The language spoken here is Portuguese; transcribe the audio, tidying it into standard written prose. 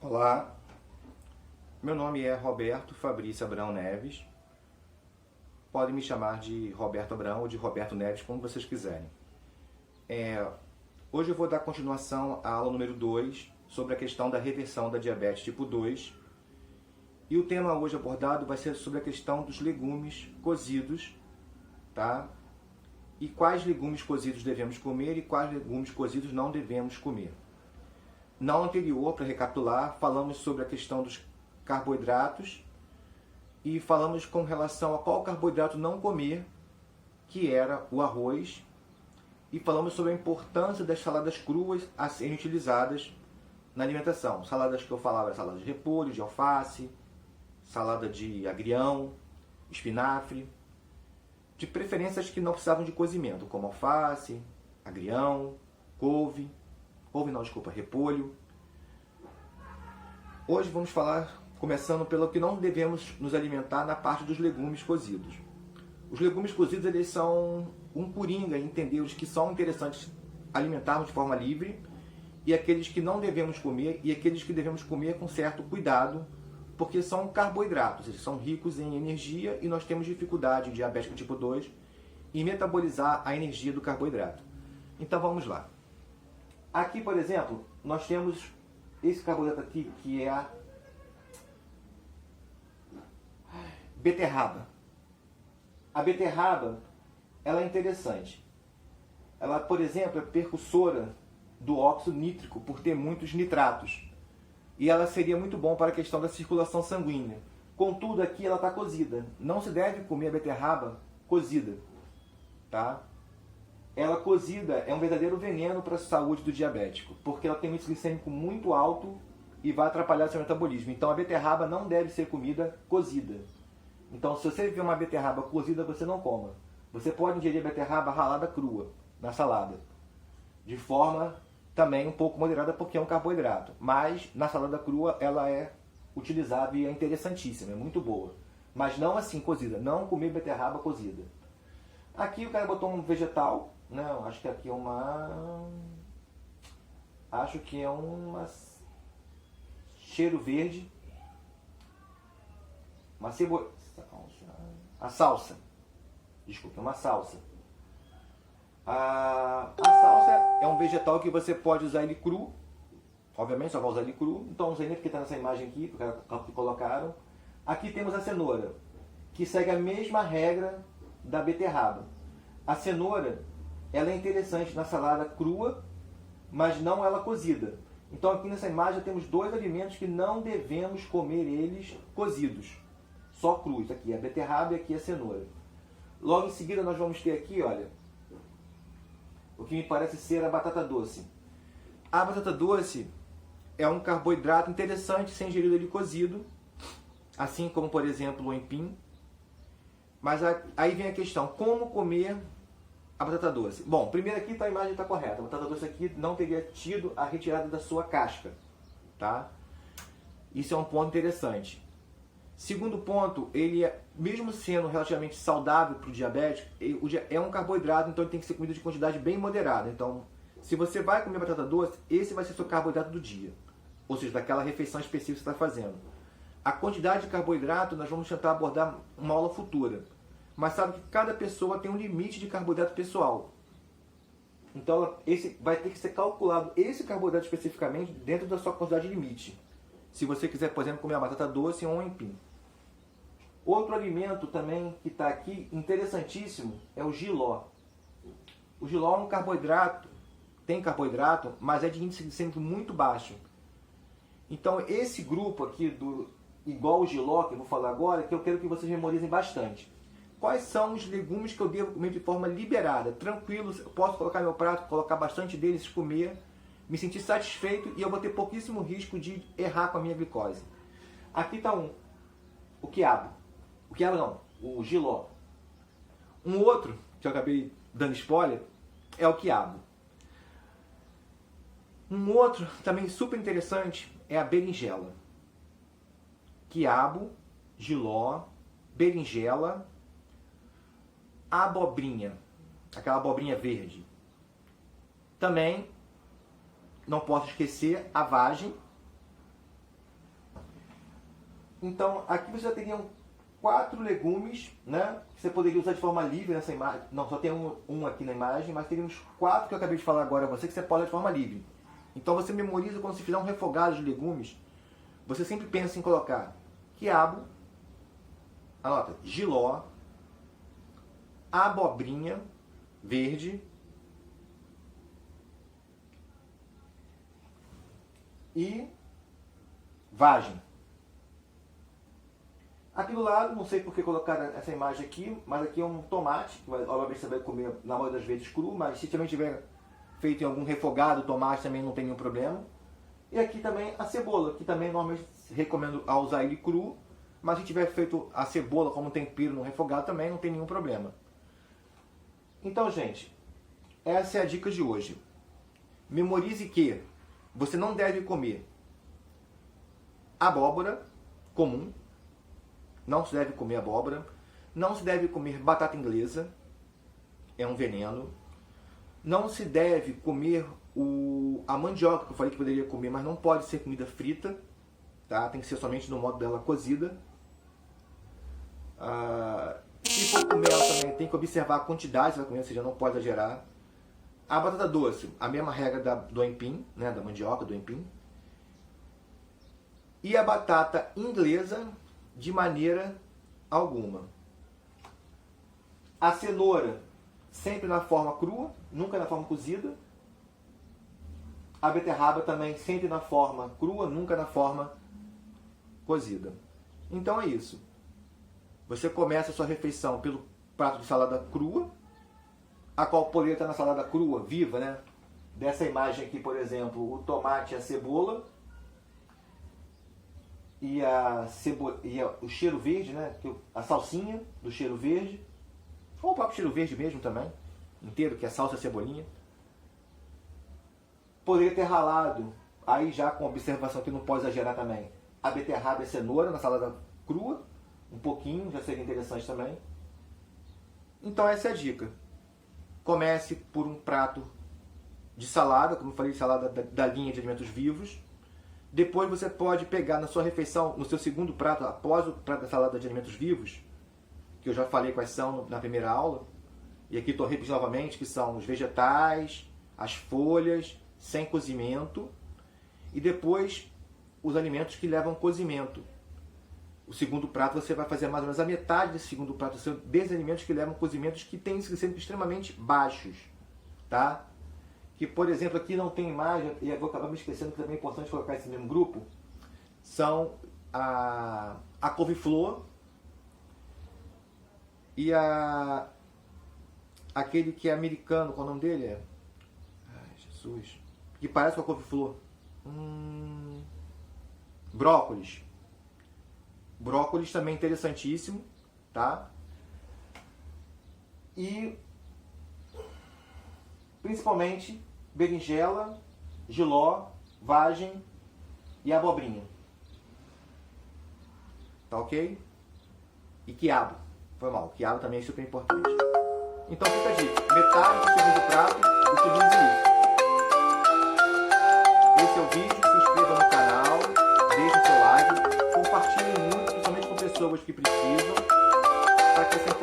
Olá, meu nome é Roberto Fabrício Abrão Neves. Podem me chamar de Roberto Abrão ou de Roberto Neves, como vocês quiserem. Hoje eu vou dar continuação à aula número 2 sobre a questão da reversão da diabetes tipo 2. E o tema hoje abordado vai ser sobre a questão dos legumes cozidos, tá? E quais legumes cozidos devemos comer e quais legumes cozidos não devemos comer. Na aula anterior, para recapitular, falamos sobre a questão dos carboidratos e falamos com relação a qual carboidrato não comer, que era o arroz, e falamos sobre a importância das saladas cruas a serem utilizadas na alimentação. Saladas que eu falava, salada de repolho, de alface, salada de agrião, espinafre, de preferências que não precisavam de cozimento, como alface, agrião, repolho. Hoje vamos falar, começando pelo que não devemos nos alimentar na parte dos legumes cozidos. Os legumes cozidos, eles são um coringa em entender os que são interessantes alimentarmos de forma livre e aqueles que não devemos comer e aqueles que devemos comer com certo cuidado, porque são carboidratos, eles são ricos em energia e nós temos dificuldade em diabético tipo 2 em metabolizar a energia do carboidrato. Então vamos lá. Aqui, por exemplo, nós temos esse carboidrato aqui, que é a beterraba. A beterraba, ela é interessante. Ela, por exemplo, é precursora do óxido nítrico por ter muitos nitratos. E ela seria muito bom para a questão da circulação sanguínea. Contudo, aqui ela está cozida. Não se deve comer a beterraba cozida, tá? Ela cozida é um verdadeiro veneno para a saúde do diabético, porque ela tem um índice glicêmico muito alto e vai atrapalhar seu metabolismo. Então a beterraba não deve ser comida cozida. Então se você vê uma beterraba cozida, você não coma. Você pode ingerir a beterraba ralada crua na salada, de forma também um pouco moderada, porque é um carboidrato. Mas na salada crua ela é utilizável e é interessantíssima, é muito boa. Mas não assim cozida, não comer beterraba cozida. Aqui o cara botou um vegetal. Não, acho que aqui é uma... cheiro verde. Uma cebola... A salsa. Desculpa, uma salsa. A salsa é um vegetal que você pode usar ele cru. Obviamente só vai usar ele cru. Então não sei nem porque está nessa imagem aqui, que colocaram. Aqui temos a cenoura, que segue a mesma regra da beterraba. A cenoura, ela é interessante na salada crua, mas não ela cozida. Então aqui nessa imagem temos dois alimentos que não devemos comer eles cozidos, só crus. Aqui é a beterraba e aqui é a cenoura. Logo em seguida nós vamos ter aqui, olha, o que me parece ser a batata doce. A batata doce é um carboidrato interessante ser ingerido ele cozido, assim como, por exemplo, o empim. Mas aí vem a questão, como comer a batata doce? Bom, primeiro aqui a imagem está correta. A batata doce aqui não teria tido a retirada da sua casca, tá? Isso é um ponto interessante. Segundo ponto, ele mesmo sendo relativamente saudável para o diabético, é um carboidrato, então ele tem que ser comido de quantidade bem moderada. Então, se você vai comer batata doce, esse vai ser o seu carboidrato do dia. Ou seja, daquela refeição específica que você está fazendo. A quantidade de carboidrato nós vamos tentar abordar uma aula futura. Mas sabe que cada pessoa tem um limite de carboidrato pessoal. Então esse vai ter que ser calculado, esse carboidrato especificamente, dentro da sua quantidade limite. Se você quiser, por exemplo, comer uma batata doce ou um empim. Outro alimento também que está aqui, interessantíssimo, é o jiló. O jiló é um carboidrato, tem carboidrato, mas é de índice glicêmico muito baixo. Então esse grupo aqui, igual o jiló, que eu vou falar agora, que eu quero que vocês memorizem bastante. Quais são os legumes que eu devo comer de forma liberada, tranquilo, eu posso colocar no meu prato, colocar bastante deles, comer, me sentir satisfeito e eu vou ter pouquíssimo risco de errar com a minha glicose. Aqui está o quiabo. O quiabo não, o jiló. Um outro, que eu acabei dando spoiler, é o quiabo. Um outro também super interessante é a berinjela. Quiabo, jiló, berinjela, abobrinha, aquela abobrinha verde. Também não posso esquecer a vagem, Então, aqui você já teriam 4 legumes, né? Que você poderia usar de forma livre nessa imagem. Não, só tem um aqui na imagem, mas teríamos 4 que eu acabei de falar agora a você que você pode usar de forma livre. Então você memoriza quando você fizer um refogado de legumes, você sempre pensa em colocar quiabo, anota, jiló, abobrinha verde e vagem. Aqui do lado, não sei por que colocar essa imagem aqui, mas aqui é um tomate, que obviamente você vai comer na maioria das vezes cru, mas se também tiver feito em algum refogado, tomate também não tem nenhum problema. E aqui também a cebola, que também normalmente recomendo a usar ele cru, mas se tiver feito a cebola como tempero no refogado também não tem nenhum problema. Então, gente, essa é a dica de hoje. Memorize que você não deve comer abóbora comum, não se deve comer abóbora, não se deve comer batata inglesa, é um veneno, não se deve comer a mandioca, que eu falei que poderia comer, mas não pode ser comida frita, tá? Tem que ser somente no modo dela cozida. Se for comer ela também, tem que observar a quantidade que vai comer, ou seja, não pode exagerar. A batata doce, a mesma regra do aipim, né, da mandioca, do aipim. E a batata inglesa, de maneira alguma. A cenoura, sempre na forma crua, nunca na forma cozida. A beterraba também sempre na forma crua, nunca na forma cozida. Então é isso. Você começa a sua refeição pelo prato de salada crua, a qual poderia estar na salada crua, viva, né? Dessa imagem aqui, por exemplo, o tomate e a cebola. E o cheiro verde, né? A salsinha do cheiro verde. Ou o próprio cheiro verde mesmo também, inteiro, que é salsa e cebolinha. Poderia ter ralado, aí já com observação que não pode exagerar também, a beterraba e a cenoura na salada crua. Um pouquinho, já seria interessante também. Então essa é a dica. Comece por um prato de salada, como eu falei, salada da linha de alimentos vivos. Depois você pode pegar na sua refeição, no seu segundo prato, após o prato da salada de alimentos vivos, que eu já falei quais são na primeira aula, e aqui estou repetindo novamente, que são os vegetais, as folhas, sem cozimento, e depois os alimentos que levam cozimento. O segundo prato você vai fazer mais ou menos a metade desse segundo prato desses alimentos que levam cozimentos que têm glicêmicos extremamente baixos, tá? Que, por exemplo, aqui não tem imagem, e eu vou acabar me esquecendo que também é importante colocar esse mesmo grupo, são a couve-flor e aquele que é americano, qual é o nome dele? Ai, Jesus. Que parece com a couve-flor. Brócolis. Brócolis também é interessantíssimo, tá? E principalmente berinjela, jiló, vagem e abobrinha. Tá ok? E quiabo. Foi mal, quiabo também é super importante. Então fica a dica. Metade do segundo prato, utilize isso. Esse é o vídeo, se inscreva no canal, deixe o seu like, compartilhe muito, principalmente com pessoas que precisam, para que essa